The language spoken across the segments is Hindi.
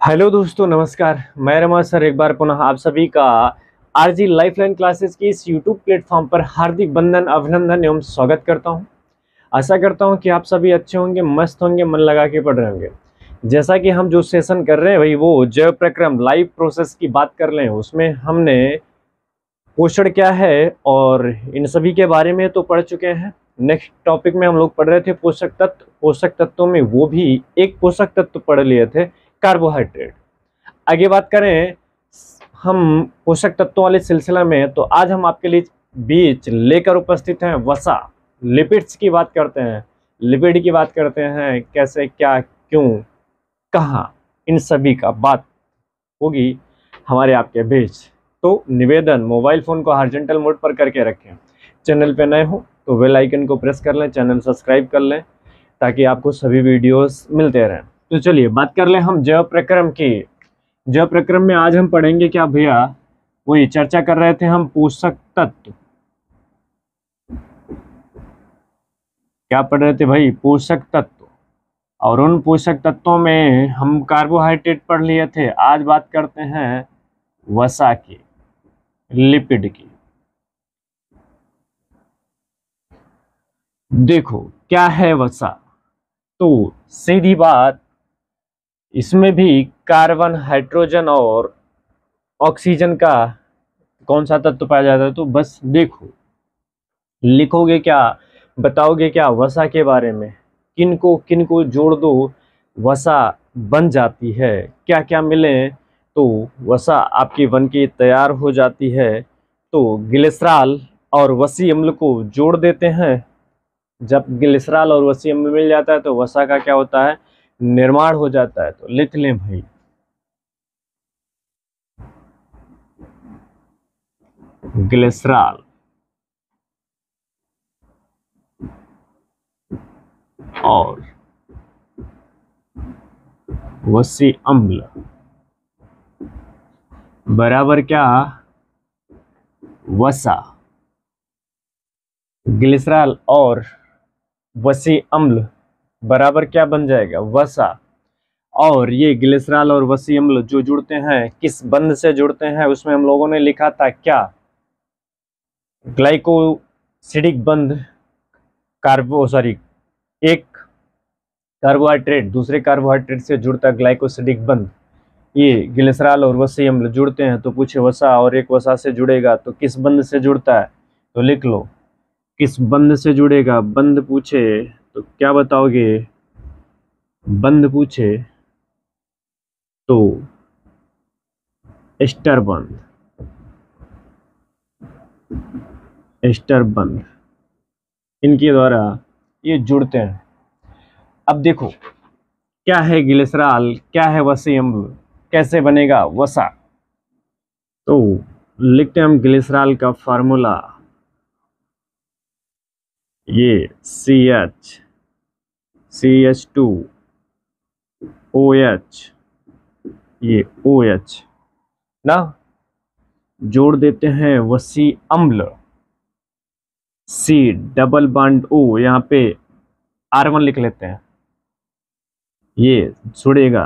हेलो दोस्तों, नमस्कार। मैं रमा सर एक बार पुनः आप सभी का आरजी लाइफलाइन क्लासेस की इस यूट्यूब प्लेटफॉर्म पर हार्दिक वंदन, अभिनंदन एवं स्वागत करता हूं। आशा करता हूं कि आप सभी अच्छे होंगे, मस्त होंगे, मन लगा के पढ़ रहे होंगे। जैसा कि हम जो सेशन कर रहे हैं भाई, वो जैव प्रक्रम लाइफ प्रोसेस की बात कर रहे हैं। उसमें हमने पोषण क्या है और इन सभी के बारे में तो पढ़ चुके हैं। नेक्स्ट टॉपिक में हम लोग पढ़ रहे थे पोषक तत्व। पोषक तत्वों में वो भी एक पोषक तत्व पढ़ लिए थे, कार्बोहाइड्रेट। आगे बात करें हम पोषक तत्वों वाले सिलसिला में, तो आज हम आपके लिए बीच लेकर उपस्थित हैं वसा, लिपिड्स की बात करते हैं। लिपिड की बात करते हैं, कैसे, क्या, क्यों, कहाँ, इन सभी का बात होगी हमारे आपके बीच। तो निवेदन, मोबाइल फ़ोन को हॉरिजॉन्टल मोड पर करके रखें। चैनल पे नए हो तो बेल आइकन को प्रेस कर लें, चैनल सब्सक्राइब कर लें ताकि आपको सभी वीडियोस मिलते रहें। तो चलिए बात कर लें हम जैव प्रक्रम की। जैव प्रक्रम में आज हम पढ़ेंगे क्या भैया, वही चर्चा कर रहे थे हम पोषक तत्व। क्या पढ़ रहे थे भाई? पोषक तत्व। और उन पोषक तत्वों में हम कार्बोहाइड्रेट पढ़ लिए थे। आज बात करते हैं वसा की, लिपिड की। देखो क्या है वसा, तो सीधी बात, इसमें भी कार्बन, हाइड्रोजन और ऑक्सीजन का कौन सा तत्व पाया जाता है। तो बस देखो, लिखोगे क्या, बताओगे क्या वसा के बारे में, किनको किनको जोड़ दो वसा बन जाती है, क्या क्या मिले तो वसा आपकी बन के तैयार हो जाती है। तो ग्लिसरॉल और वसी अम्ल को जोड़ देते हैं। जब ग्लिसरॉल और वसी अम्ल मिल जाता है तो वसा का क्या होता है, निर्माण हो जाता है। तो लिख लें भाई, ग्लिसरॉल और वसी अम्ल बराबर क्या, वसा। ग्लिसरॉल और वसी अम्ल बराबर क्या बन जाएगा, वसा। और ये ग्लिसरॉल और वसी अम्ल जो जुड़ते हैं, किस बंध से जुड़ते हैं, उसमें हम लोगों ने लिखा था क्या, ग्लाइकोसिडिक बंध। एक कार्बोहाइड्रेट दूसरे कार्बोहाइड्रेट से जुड़ता ग्लाइकोसिडिक बंध, ये ग्लिसरॉल और वसी अम्ल जुड़ते हैं। तो पूछे वसा और एक वसा से जुड़ेगा तो किस बंध से जुड़ता है, तो लिख लो किस बंध से जुड़ेगा। बंध पूछे तो क्या बताओगे, बंध पूछे तो एस्टर बंध, एस्टर बंध इनके द्वारा ये जुड़ते हैं। अब देखो क्या है ग्लिसरॉल, क्या है वसी अम्ल, कैसे बनेगा वसा। तो लिखते हैं हम ग्लिसरॉल का फार्मूला, ये CH2OH, ये OH ना, जोड़ देते हैं वसी अम्ल, C डबल बॉन्ड O, यहाँ पे R1 लिख लेते हैं। ये जुड़ेगा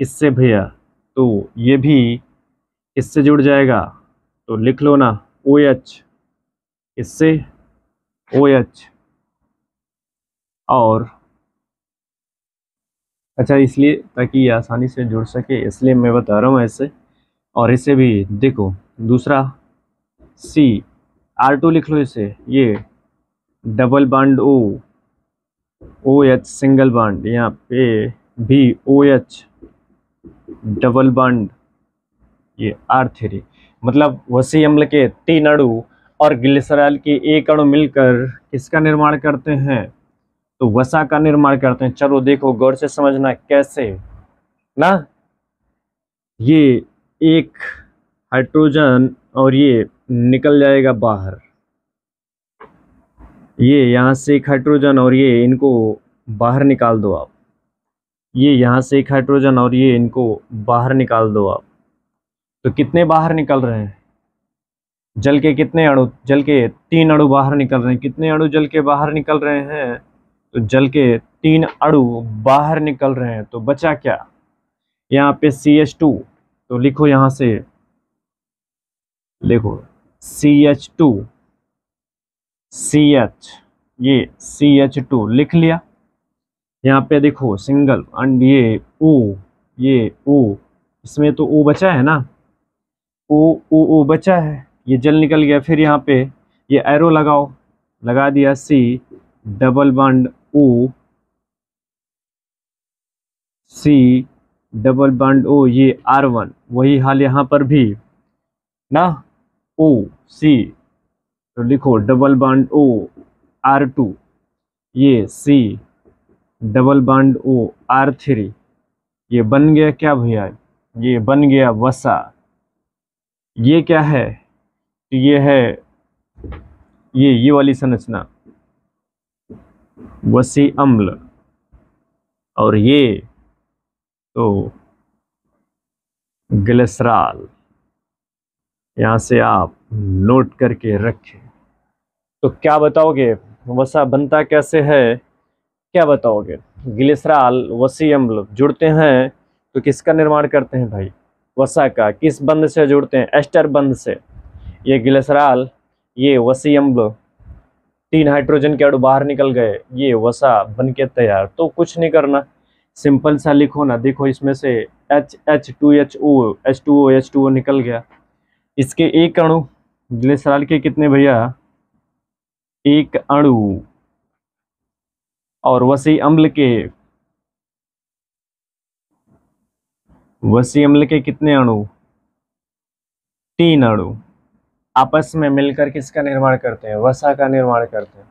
किससे भैया, तो ये भी इससे जुड़ जाएगा। तो लिख लो ना OH, इससे OH। और अच्छा, इसलिए ताकि ये आसानी से जुड़ सके इसलिए मैं बता रहा हूँ ऐसे। और इसे भी देखो, दूसरा R2 लिख लो इसे, ये double bond OH single bond, यहाँ पे भी OH डबल बॉन्ड, ये R3। मतलब वसी अम्ल के 3 अणु और ग्लिसरॉल के 1 अणु मिलकर किसका निर्माण करते हैं, तो वसा का निर्माण करते हैं। चलो देखो गौर से समझना कैसे ना, ये एक हाइड्रोजन और ये निकल जाएगा बाहर, ये यहाँ से एक हाइड्रोजन और ये इनको बाहर निकाल दो आप, ये यहाँ से एक हाइड्रोजन और ये इनको बाहर निकाल दो आप। तो कितने बाहर निकल रहे हैं, जल के कितने अणु, जल के 3 अणु बाहर निकल रहे हैं। कितने अणु जल के बाहर निकल रहे हैं, तो जल के 3 अणु बाहर निकल रहे हैं। तो बचा क्या, यहाँ पे CH2, तो लिखो यहाँ से, देखो CH2 CH, ये CH2 लिख लिया। यहाँ पे देखो सिंगल एंड ये O, इसमें तो O बचा है ना, O बचा है, ये जल निकल गया। फिर यहाँ पे ये एरो लगाओ, लगा दिया C double bond O, C double bond O, ये R1, वही हाल यहाँ पर भी ना, O C, तो लिखो डबल बॉन्ड O R2, ये C double bond O R3, ये बन गया क्या भैया, ये बन गया वसा। ये क्या है, ये है ये वाली संरचना वसी अम्ल, और ये तो ग्लिसरॉल। यहाँ से आप नोट करके रखें। तो क्या बताओगे, वसा बनता कैसे है, क्या बताओगे? ग्लिसरॉल वसी अम्ल जुड़ते हैं तो किसका निर्माण करते हैं भाई, वसा का। किस बंध से जुड़ते हैं, एस्टर बंध से। ये ग्लिसरॉल, ये वसी अम्ल, 3 हाइड्रोजन के अणु बाहर निकल गए, ये वसा बन के तैयार। तो कुछ नहीं करना, सिंपल सा लिखो ना, देखो इसमें से H2HO H2O निकल गया। इसके एक अणु ग्लिसरॉल के कितने भैया, एक अणु, और वसी अम्ल के कितने अणु, 3 अणु आपस में मिलकर किसका निर्माण करते हैं, वसा का निर्माण करते हैं।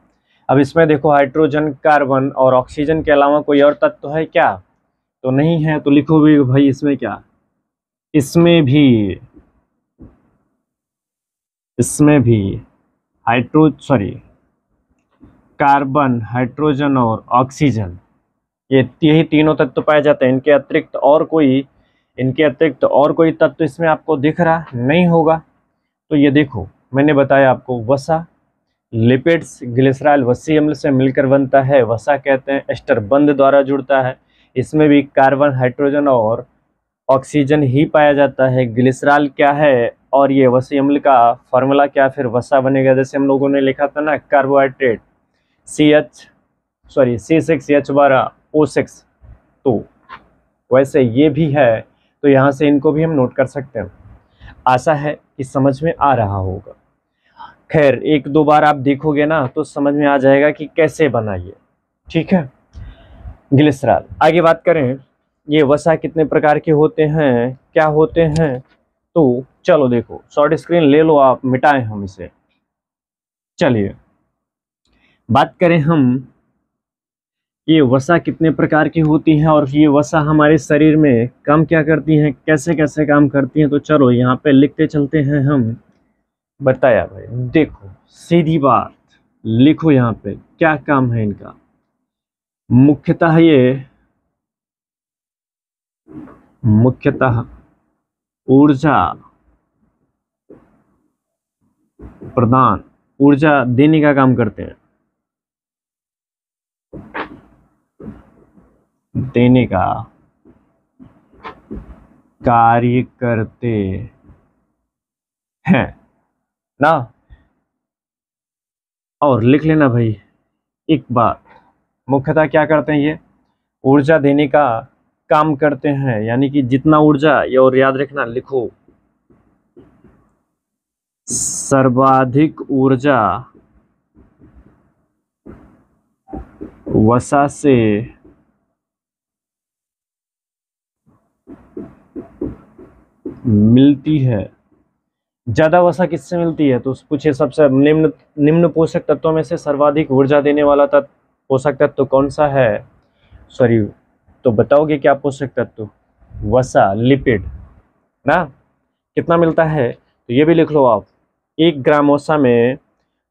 अब इसमें देखो हाइड्रोजन, कार्बन और ऑक्सीजन के अलावा कोई और तत्व है क्या, तो नहीं है। तो लिखो भी भाई इसमें क्या, इसमें भी कार्बन, हाइड्रोजन और ऑक्सीजन, यही तीनों तत्व पाए जाते हैं। इनके अतिरिक्त और कोई तत्व इसमें आपको दिख रहा नहीं होगा। तो ये देखो मैंने बताया आपको, वसा लिपिड्स ग्लिसरॉल वसी अम्ल से मिलकर बनता है, वसा कहते हैं, एस्टर बंध द्वारा जुड़ता है। इसमें भी कार्बन, हाइड्रोजन और ऑक्सीजन ही पाया जाता है। ग्लिसरॉल क्या है और ये वसी अम्ल का फॉर्मूला क्या, फिर वसा बनेगा। जैसे हम लोगों ने लिखा था ना, कार्बोहाइड्रेट C6H12O6, तो वैसे ये भी है। तो यहाँ से इनको भी हम नोट कर सकते हैं। आशा है कि समझ में आ रहा होगा। खैर 1-2 बार आप देखोगे ना तो समझ में आ जाएगा कि कैसे बनाइए, ठीक है। ग्लिसरॉल, आगे बात करें, ये वसा कितने प्रकार के होते हैं, क्या होते हैं। तो चलो देखो, शॉर्ट स्क्रीन ले लो आप, मिटाएं हम इसे। चलिए बात करें हम, ये वसा कितने प्रकार की होती हैं और ये वसा हमारे शरीर में काम क्या करती हैं, कैसे कैसे काम करती हैं। तो चलो यहाँ पे लिखते चलते हैं हम। बताया भाई, देखो सीधी बात, लिखो यहाँ पे क्या काम है इनका। मुख्यतः ऊर्जा प्रदान, ऊर्जा देने का काम करते हैं, देने का कार्य करते हैं ना। और लिख लेना भाई एक बात, मुख्यतः क्या करते हैं, ये ऊर्जा देने का काम करते हैं, यानी कि जितना ऊर्जा, ये और याद रखना, लिखो सर्वाधिक ऊर्जा वसा से मिलती है। ज्यादा वसा किससे मिलती है, तो पूछे सबसे निम्न पोषक तत्वों में से सर्वाधिक ऊर्जा देने वाला पोषक तत्व कौन सा है, सॉरी, तो बताओगे क्या पोषक तत्व, वसा, लिपिड ना। कितना मिलता है, तो ये भी लिख लो आप, 1 ग्राम वसा में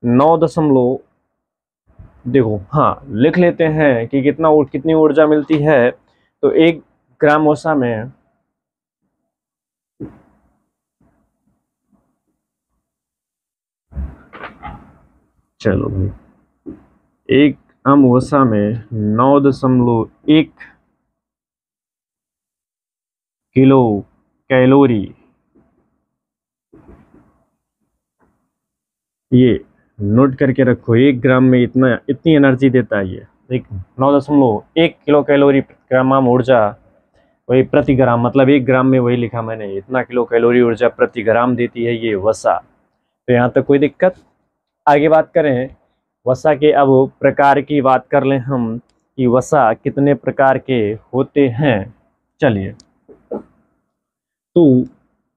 9 दशमलव, देखो हाँ लिख लेते हैं कि कितनी ऊर्जा मिलती है। तो 1 ग्राम वसा में चलो भाई, 1 ग्राम वसा में 9.1 किलो कैलोरी, ये नोट करके रखो। 1 ग्राम में इतनी एनर्जी देता है ये। एक 9.1 किलो कैलोरी ग्राम ऊर्जा, वही प्रति ग्राम, मतलब 1 ग्राम में वही लिखा मैंने, इतना किलो कैलोरी ऊर्जा प्रति ग्राम देती है ये वसा। तो यहाँ तक कोई दिक्कत। आगे बात करें वसा के, अब प्रकार की बात कर लें हम कि वसा कितने प्रकार के होते हैं। चलिए, तो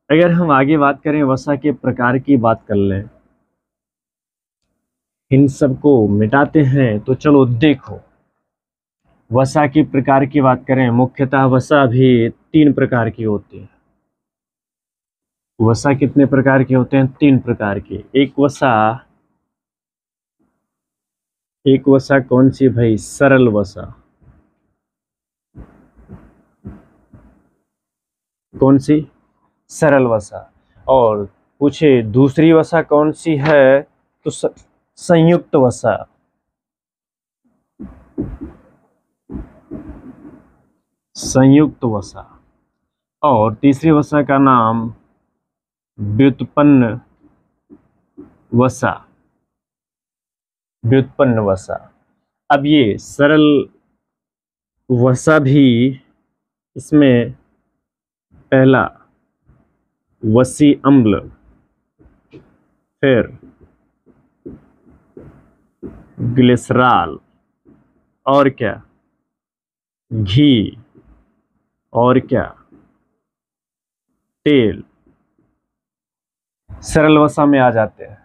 अगर हम आगे बात करें वसा के प्रकार की बात कर लें, इन सबको मिटाते हैं। तो चलो देखो, वसा की प्रकार की बात करें, मुख्यतः वसा भी 3 प्रकार की होती है। वसा कितने प्रकार के होते हैं? 3 प्रकार के। एक वसा कौन सी भाई? सरल वसा। कौन सी? सरल वसा। और पूछे दूसरी वसा कौन सी है, तो संयुक्त वसा। संयुक्त वसा। और तीसरी वसा का नाम व्युत्पन्न वसा। व्युत्पन्न वसा। अब ये सरल वसा भी, इसमें पहला वसी अम्ल, फिर ग्लिसरॉल, और क्या? घी, और क्या? तेल, सरल वसा में आ जाते हैं।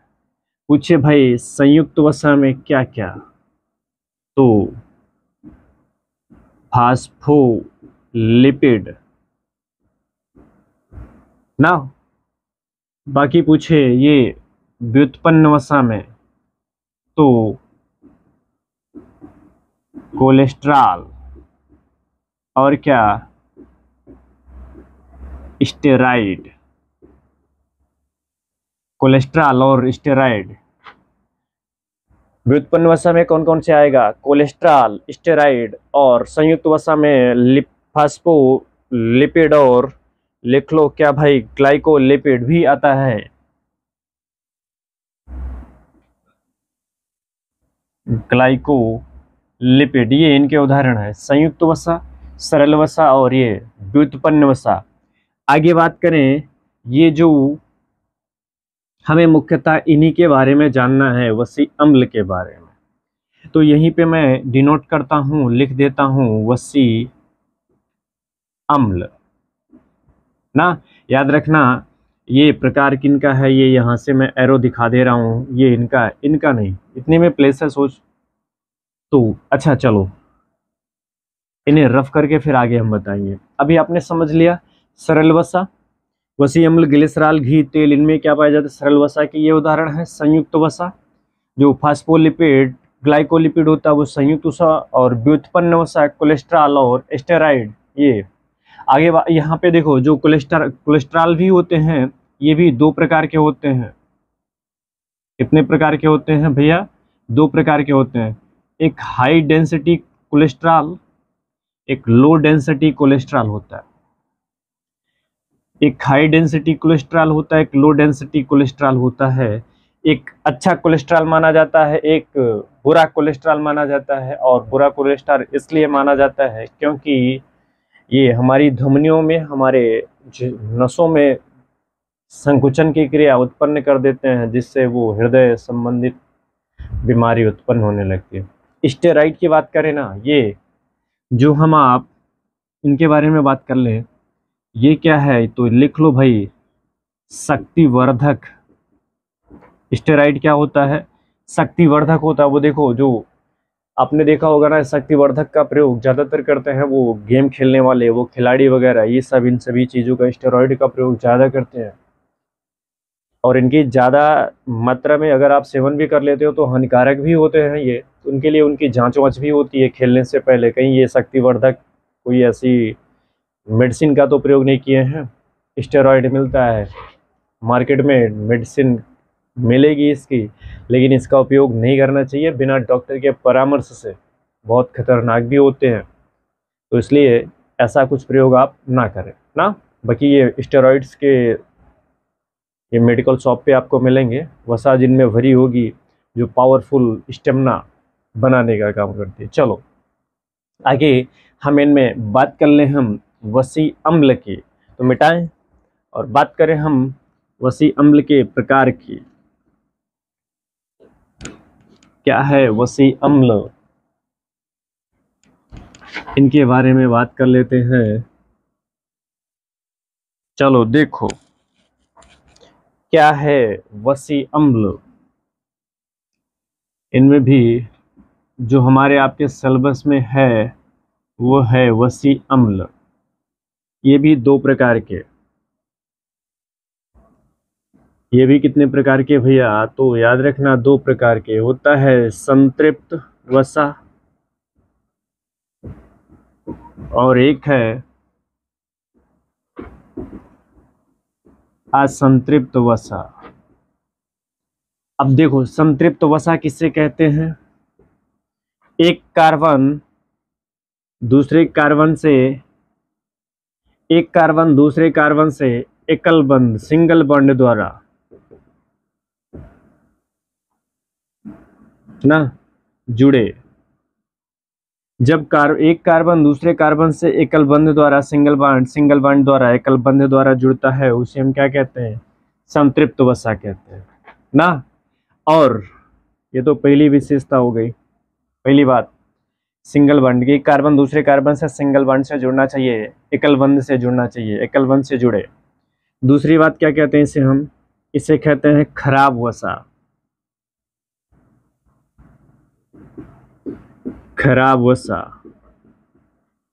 पूछे भाई संयुक्त वसा में क्या क्या? तो फास्फोलिपिड ना। बाकी पूछे ये व्युत्पन्न वसा में, तो कोलेस्ट्रॉल, और क्या? स्टेरॉइड। कोलेस्ट्रॉल और स्टेरॉइड। व्युत्पन्न वसा में कौन कौन से आएगा? कोलेस्ट्रॉल, स्टेरॉइड, और संयुक्त वसा में फास्फोलिपिड, और लिख लो क्या भाई, ग्लाइकोलिपिड भी आता है। ग्लाइकोलिपिड, ये इनके उदाहरण है, संयुक्त वसा, सरल वसा और ये व्युत्पन्न वसा। आगे बात करें, ये जो हमें मुख्यतः इन्हीं के बारे में जानना है, वसी अम्ल के बारे में, तो यहीं पे मैं डिनोट करता हूं, लिख देता हूं वसी अम्ल ना। याद रखना ये प्रकार किनका है, ये यहाँ से मैं एरो दिखा दे रहा हूँ, ये इनका नहीं, इतने में प्लेस है सोच। तो अच्छा चलो, इन्हें रफ करके फिर आगे हम बताएंगे। अभी आपने समझ लिया सरल वसा, वसी अम्ल, ग्लिसरॉल, घी, तेल, इनमें क्या पाया जाता है? सरल वसा के ये उदाहरण है। संयुक्त वसा, जो फास्फोलिपिड, ग्लाइकोलिपिड होता है वो संयुक्त वसा, और व्युत्पन्न वसा कोलेस्ट्रॉल और स्टेरॉइड। ये आगे यहाँ पे देखो, जो कोलेस्ट्रॉल भी होते हैं, ये भी 2 प्रकार के होते हैं। कितने प्रकार के होते हैं भैया? 2 प्रकार के होते हैं। एक हाई डेंसिटी कोलेस्ट्रॉल, एक लो डेंसिटी कोलेस्ट्रॉल होता है। एक हाई डेंसिटी कोलेस्ट्रॉल होता है, एक लो डेंसिटी कोलेस्ट्रॉल होता है। एक अच्छा कोलेस्ट्रॉल माना जाता है, एक बुरा कोलेस्ट्रॉल माना जाता है। और बुरा कोलेस्ट्रॉल इसलिए माना जाता है क्योंकि ये हमारी धमनियों में, हमारे नसों में संकुचन की क्रिया उत्पन्न कर देते हैं, जिससे वो हृदय संबंधित बीमारी उत्पन्न होने लगती है। स्टेरॉइड की बात करें ना, ये जो हम आप इनके बारे में बात कर लें, ये क्या है? तो लिख लो भाई, शक्तिवर्धक। स्टेरॉइड क्या होता है? शक्तिवर्धक होता है। वो देखो, जो आपने देखा होगा ना, शक्तिवर्धक का प्रयोग ज़्यादातर करते हैं वो गेम खेलने वाले, वो खिलाड़ी वगैरह, ये सब इन सभी चीज़ों का स्टेरॉइड का प्रयोग ज़्यादा करते हैं। और इनकी ज़्यादा मात्रा में अगर आप सेवन भी कर लेते हो तो हानिकारक भी होते हैं ये, तो उनके लिए उनकी जांच वाँच भी होती है खेलने से पहले, कहीं ये शक्तिवर्धक कोई ऐसी मेडिसिन का तो प्रयोग नहीं किए हैं। स्टेरॉइड मिलता है मार्केट में, मेडिसिन मिलेगी इसकी, लेकिन इसका उपयोग नहीं करना चाहिए बिना डॉक्टर के परामर्श से, बहुत खतरनाक भी होते हैं। तो इसलिए ऐसा कुछ प्रयोग आप ना करें ना। बाकी ये स्टेरॉइड्स के ये मेडिकल शॉप पे आपको मिलेंगे, वसा जिनमें भरी होगी, जो पावरफुल स्टेमिना बनाने का काम करती है। चलो आगे हम इनमें बात कर लें हम वसी अम्ल की, तो मिटाएं और बात करें हम वसी अम्ल के प्रकार की। क्या है वसी अम्ल, इनके बारे में बात कर लेते हैं। चलो देखो क्या है वसी अम्ल। इनमें भी जो हमारे आपके सिलेबस में है वो है वसी अम्ल। ये भी दो प्रकार के, ये भी कितने प्रकार के भैया, तो याद रखना दो प्रकार के। होता है संतृप्त वसा और एक है असंतृप्त वसा। अब देखो संतृप्त वसा किससे कहते हैं, एक कार्बन दूसरे कार्बन से, एक कार्बन दूसरे कार्बन से एकल बंध सिंगल बॉन्ड द्वारा ना जुड़े। जब एक कार्बन दूसरे कार्बन से एकल बंध द्वारा सिंगल बॉन्ड द्वारा एकल बंध द्वारा जुड़ता है, उसे हम क्या कहते हैं, संतृप्त वसा कहते हैं ना। और ये तो पहली विशेषता हो गई, पहली बात सिंगल बॉन्ड की, कार्बन दूसरे कार्बन से सिंगल बॉन्ड से जुड़ना चाहिए, एकल बंध से जुड़ना चाहिए, एकल बंध से जुड़े। दूसरी बात क्या कहते हैं इसे, हम इसे कहते हैं खराब वसा। खराब वसा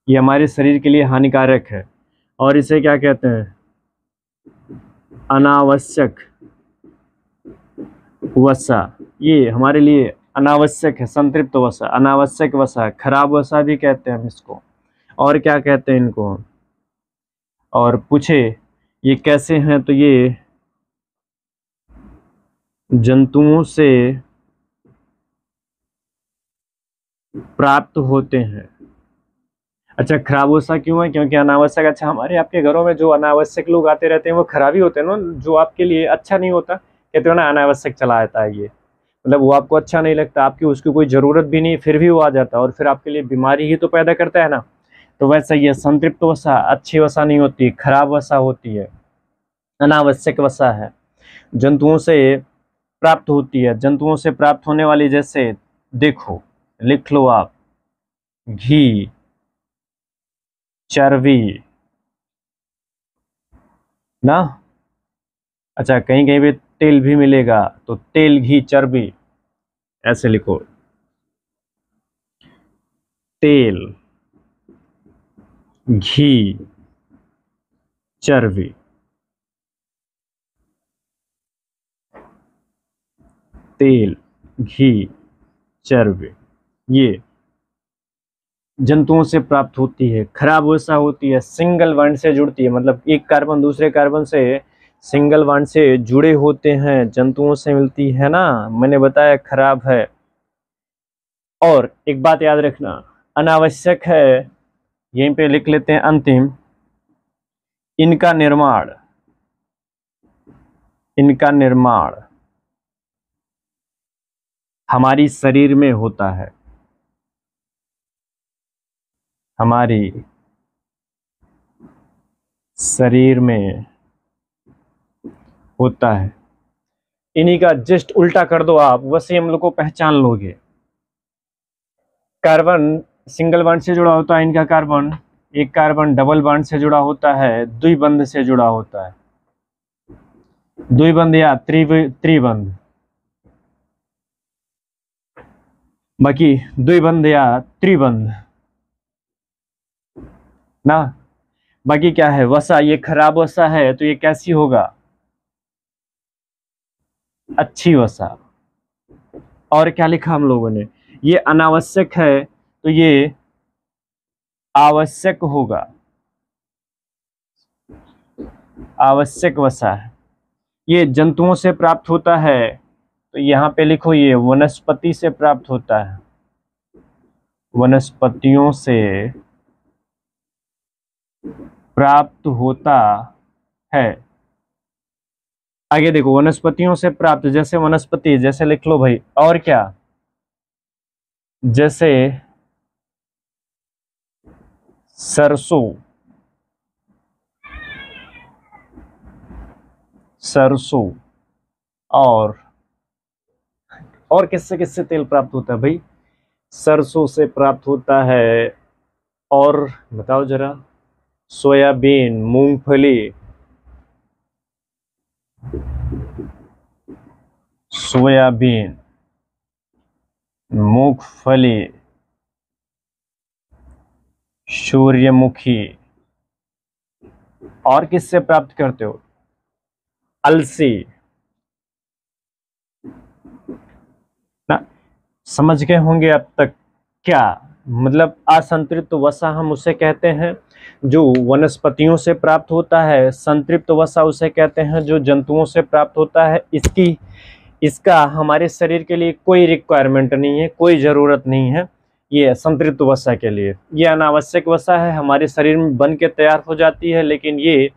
ये हमारे शरीर के लिए हानिकारक है। और इसे क्या कहते हैं, अनावश्यक वसा। ये हमारे लिए अनावश्यक है, संतृप्त वसा, अनावश्यक वसा, खराब वसा भी कहते हैं हम इसको। और क्या कहते हैं इनको, और पूछे ये कैसे हैं, तो ये जंतुओं से प्राप्त होते हैं। अच्छा खराब वसा क्यों है, क्योंकि अनावश्यक। अच्छा हमारे आपके घरों में जो अनावश्यक लोग आते रहते हैं वो खराबी होते हैं ना, जो आपके लिए अच्छा नहीं होता, कहते हो ना अनावश्यक चला आता है, ये मतलब वो आपको अच्छा नहीं लगता, आपकी उसकी कोई ज़रूरत भी नहीं, फिर भी वो आ जाता है और फिर आपके लिए बीमारी ही तो पैदा करता है ना। तो वैसे ये संतृप्त वसा अच्छी वसा नहीं होती, खराब वसा होती है, अनावश्यक वसा है, जंतुओं से प्राप्त होती है। जंतुओं से प्राप्त होने वाली, जैसे देखो लिख लो आप, घी, चर्बी ना। अच्छा कहीं कहीं पे तेल भी मिलेगा, तो तेल, घी, चर्बी ऐसे लिखो, तेल, घी, चर्बी। तेल, घी, चर्बी ये जंतुओं से प्राप्त होती है। खराब वसा होती है, सिंगल बॉन्ड से जुड़ती है, मतलब एक कार्बन दूसरे कार्बन से सिंगल बॉन्ड से जुड़े होते हैं, जंतुओं से मिलती है ना, मैंने बताया खराब है। और एक बात याद रखना, अनावश्यक है, यहीं पे लिख लेते हैं अंतिम, इनका निर्माण, इनका निर्माण हमारी शरीर में होता है, हमारी शरीर में होता है। इन्हीं का जस्ट उल्टा कर दो आप, वैसे हम लोग को पहचान लोगे। कार्बन सिंगल बॉन्ड से जुड़ा होता है, इनका कार्बन, एक कार्बन डबल बॉन्ड से जुड़ा होता है, द्विबंध से जुड़ा होता है, द्विबंध या त्रिबंध, बाकी द्विबंध या त्रिबंध ना। बाकी क्या है वसा, ये खराब वसा है, तो ये कैसी होगा, अच्छी वसा। और क्या लिखा हम लोगों ने, ये अनावश्यक है तो ये आवश्यक होगा, आवश्यक वसा है। ये जंतुओं से प्राप्त होता है, तो यहाँ पे लिखो ये वनस्पति से प्राप्त होता है, वनस्पतियों से प्राप्त होता है। आगे देखो, वनस्पतियों से प्राप्त, जैसे वनस्पति, जैसे लिख लो भाई, और क्या, जैसे सरसों, सरसों, और किससे किससे तेल प्राप्त होता है भाई? सरसों से प्राप्त होता है, और बताओ जरा, सोयाबीन, मूंगफली, सोयाबीन, मूंगफली, सूर्यमुखी, और किससे प्राप्त करते हो? अलसी ना। समझ गए होंगे अब तक क्या मतलब असंतृप्त वसा हम उसे कहते हैं जो वनस्पतियों से प्राप्त होता है, संतृप्त वसा उसे कहते हैं जो जंतुओं से प्राप्त होता है। इसका हमारे शरीर के लिए कोई रिक्वायरमेंट नहीं है, कोई ज़रूरत नहीं है ये संतृप्त वसा के लिए। ये अनावश्यक वसा है, हमारे शरीर में बन के तैयार हो जाती है, लेकिन ये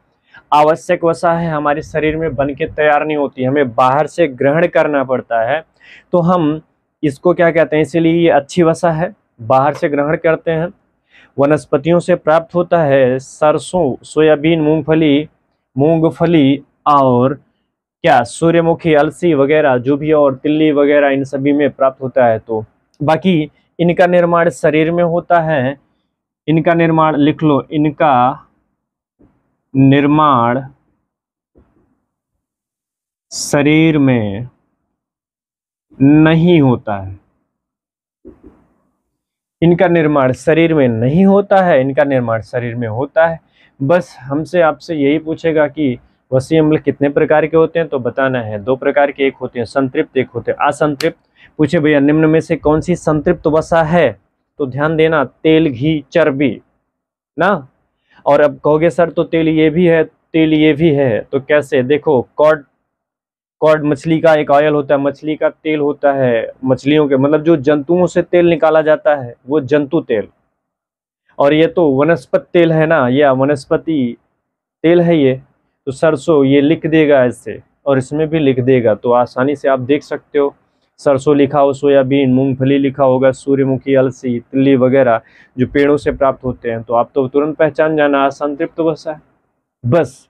आवश्यक वसा है, हमारे शरीर में बन के तैयार नहीं होती, हमें बाहर से ग्रहण करना पड़ता है। तो हम इसको क्या कहते हैं, इसीलिए ये अच्छी वसा है, बाहर से ग्रहण करते हैं। वनस्पतियों से प्राप्त होता है, सरसों, सोयाबीन, मूंगफली और क्या, सूर्यमुखी, अलसी वगैरह जो भी, और तिल्ली वगैरह, इन सभी में प्राप्त होता है। तो बाकी इनका निर्माण शरीर में होता है, इनका निर्माण लिख लो, इनका निर्माण शरीर में नहीं होता है, इनका निर्माण शरीर में नहीं होता है, इनका निर्माण शरीर में होता है। बस हमसे आपसे यही पूछेगा कि वसीय अम्ल कितने प्रकार के होते हैं, तो बताना है। दो प्रकार के, एक होते हैं संतृप्त, एक होते हैं असंतृप्त। पूछे भैया निम्न में से कौन सी संतृप्त वसा है, तो ध्यान देना, तेल, घी, चर्बी ना। और अब कहोगे सर तो तेल ये भी है, तेल ये भी है, तो कैसे? देखो, कॉड, कॉड मछली का एक ऑयल होता है, मछली का तेल होता है, मछलियों के मतलब जो जंतुओं से तेल निकाला जाता है वो जंतु तेल, और ये तो वनस्पति तेल है ना, या वनस्पति तेल है ये। तो सरसों ये लिख देगा ऐसे, और इसमें भी लिख देगा, तो आसानी से आप देख सकते हो। सरसों लिखा हो, सोयाबीन, मूंगफली लिखा होगा, सूर्यमुखी, अलसी, तिल्ली वगैरह जो पेड़ों से प्राप्त होते हैं, तो आप तो तुरंत पहचान जाना असंतृप्त वसा है। बस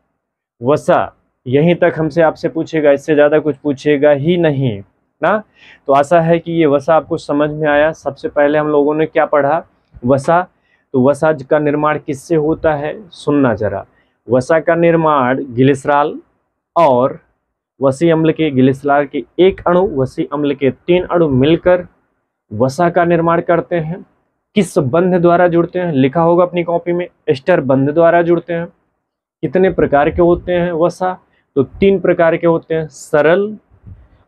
वसा यहीं तक हमसे आपसे पूछेगा, इससे ज़्यादा कुछ पूछेगा ही नहीं ना। तो आशा है कि ये वसा आपको समझ में आया। सबसे पहले हम लोगों ने क्या पढ़ा? वसा। तो वसा का निर्माण किससे होता है, सुनना जरा। वसा का निर्माण ग्लिसरॉल और वसी अम्ल के, ग्लिसरॉल के एक अणु, वसी अम्ल के 3 अणु मिलकर वसा का निर्माण करते हैं। किस बंध द्वारा जुड़ते हैं? लिखा होगा अपनी कॉपी में, एस्टर बंध द्वारा जुड़ते हैं। कितने प्रकार के होते हैं वसा? तो 3 प्रकार के होते हैं, सरल,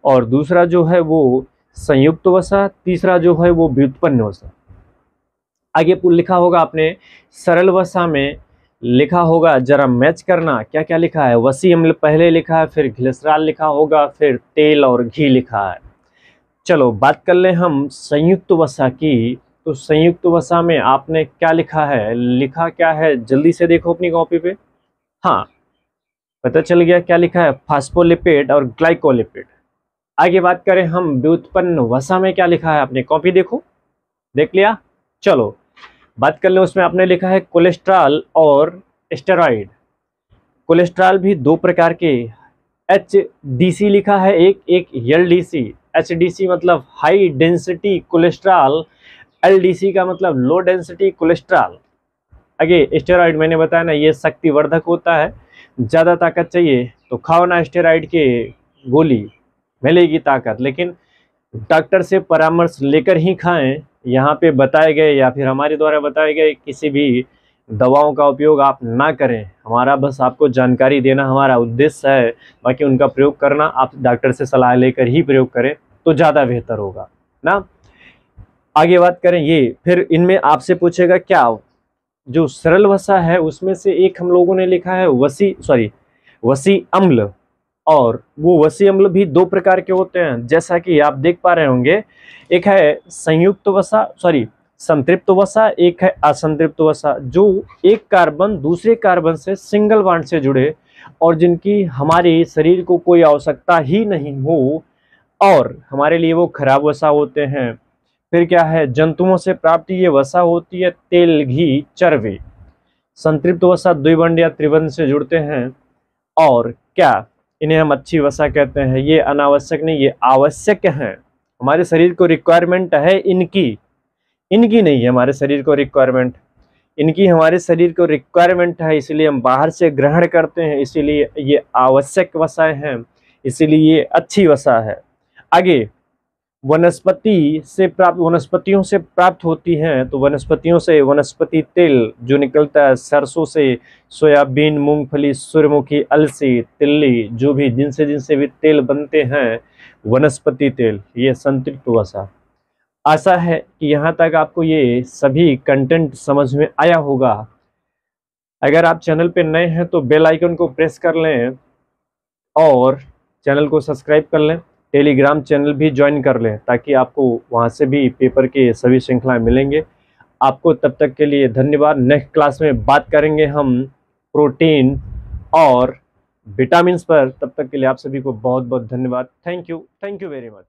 और दूसरा जो है वो संयुक्त वसा, तीसरा जो है वो व्युत्पन्न वसा। आगे लिखा होगा आपने, सरल वसा में लिखा होगा, जरा मैच करना क्या क्या लिखा है। वसी अम्ल पहले लिखा है, फिर ग्लिसरॉल लिखा होगा, फिर तेल और घी लिखा है। चलो बात कर ले हम संयुक्त वसा की। तो संयुक्त वसा में आपने क्या लिखा है, लिखा क्या है, जल्दी से देखो अपनी कॉपी पे। हाँ, पता चल गया क्या लिखा है, फास्फोलिपिड और ग्लाइकोलिपिड। आगे बात करें हम व्युत्पन्न वसा में, क्या लिखा है आपने कॉपी देखो, देख लिया। चलो बात कर ले, उसमें आपने लिखा है कोलेस्ट्रॉल और स्टेरॉइड। कोलेस्ट्रॉल भी 2 प्रकार के, HDC लिखा है एक LDC। HDC मतलब हाई डेंसिटी कोलेस्ट्रॉल, LDC का मतलब लो डेंसिटी कोलेस्ट्रॉल। आगे स्टेरॉइड मैंने बताया ना, ये शक्तिवर्धक होता है, ज़्यादा ताकत चाहिए तो खाओ ना स्टेरॉइड के गोली, मिलेगी ताकत, लेकिन डॉक्टर से परामर्श लेकर ही खाएं। यहाँ पे बताए गए या फिर हमारे द्वारा बताए गए किसी भी दवाओं का उपयोग आप ना करें। हमारा बस आपको जानकारी देना हमारा उद्देश्य है, बाकी उनका प्रयोग करना आप डॉक्टर से सलाह लेकर ही प्रयोग करें तो ज़्यादा बेहतर होगा ना। आगे बात करें ये, फिर इनमें आपसे पूछेगा क्या, जो सरल वसा है उसमें से एक हम लोगों ने लिखा है वसी अम्ल, और वो वसी अम्ल भी 2 प्रकार के होते हैं, जैसा कि आप देख पा रहे होंगे। एक है संयुक्त वसा, संतृप्त वसा, एक है असंतृप्त वसा, जो एक कार्बन दूसरे कार्बन से सिंगल बॉन्ड से जुड़े और जिनकी हमारे शरीर को कोई आवश्यकता ही नहीं हो और हमारे लिए वो खराब वसा होते हैं। फिर क्या है, जंतुओं से प्राप्त ये वसा होती है तेल, घी, चर्बी। संतृप्त वसा द्विबंध या त्रिबंध से जुड़ते हैं और क्या, इन्हें हम अच्छी वसा कहते हैं। ये अनावश्यक नहीं, ये आवश्यक हैं, हमारे शरीर को रिक्वायरमेंट है इनकी, इनकी नहीं है हमारे शरीर को रिक्वायरमेंट, इनकी हमारे शरीर को रिक्वायरमेंट है, इसीलिए हम बाहर से ग्रहण करते हैं, इसीलिए ये आवश्यक वसाएं हैं, इसीलिए ये अच्छी वसा है। आगे, वनस्पति से प्राप्त, वनस्पतियों से प्राप्त होती हैं, तो वनस्पतियों से वनस्पति तेल जो निकलता है सरसों से, सोयाबीन, मूंगफली, सूर्यमुखी, अलसी, तिल्ली, जो भी जिनसे जिनसे भी तेल बनते हैं वनस्पति तेल, ये संतृप्त वसा। आशा है कि यहाँ तक आपको ये सभी कंटेंट समझ में आया होगा। अगर आप चैनल पे नए हैं तो बेल आइकन को प्रेस कर लें और चैनल को सब्सक्राइब कर लें, टेलीग्राम चैनल भी ज्वाइन कर लें ताकि आपको वहाँ से भी पेपर के सभी श्रृंखलाएं मिलेंगे। आपको तब तक के लिए धन्यवाद। नेक्स्ट क्लास में बात करेंगे हम प्रोटीन और विटामिन्स पर। तब तक के लिए आप सभी को बहुत बहुत धन्यवाद। Thank you very much.